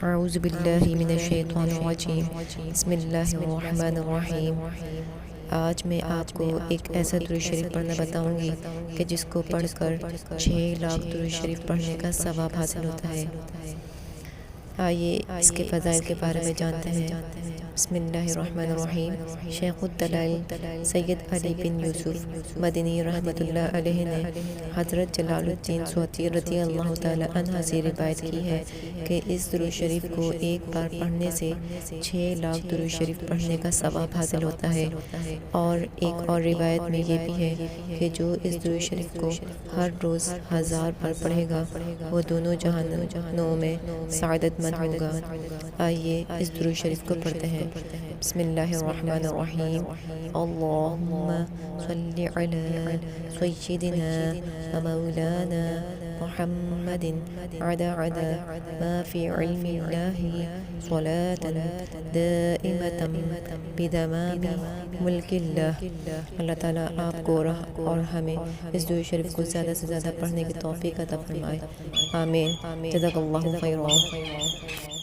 اعوذ باللہ من الشیطان الرجیم بسم اللہ الرحمن الرحیم۔ آج میں آپ کو ایک ایسا درود شریف پڑھنا بتاؤں گی کہ جس کو پڑھ کر 6 لاکھ درود شریف پڑھنے کا ثواب حاصل ہوتا ہے۔ آئیے اس کے فضائل کے بارے میں جانتے ہیں۔ بسم اللہ الرحمن الرحیم۔ شیخ الدلائل سید علی بن یوسف مدنی رحمۃ اللہ علیہ نے حضرت جلال الدین سوتی رضی اللہ تعالی عنہ سے روایت کی ہے کہ اس درود شریف کو ایک بار پڑھنے سے 6 لاکھ درود شریف پڑھنے کا ثواب حاصل ہوتا ہے۔ اور ایک اور روایت میں یہ بھی ہے کہ جو اس درود شریف کو ہر روز 1000 بار پڑھے گا وہ دونوں جہانوں میں سعادت مند ہوگا۔ آئیے اس درود شریف کو پڑھتے ہیں۔ بسم اللہ الرحمن الرحیم۔ اللہم صلی علی سیدنا و مولانا محمد عدد ما فی علم اللہ صلاة دائمة بدمام ملک اللہ۔ اللہ تعالیٰ آپ کو اور ہمیں اس درود شریف کو زیادہ سے زیادہ پڑھنے کی توفیق عطا فرمائے۔ آمین۔ جزاک اللہ خیرا۔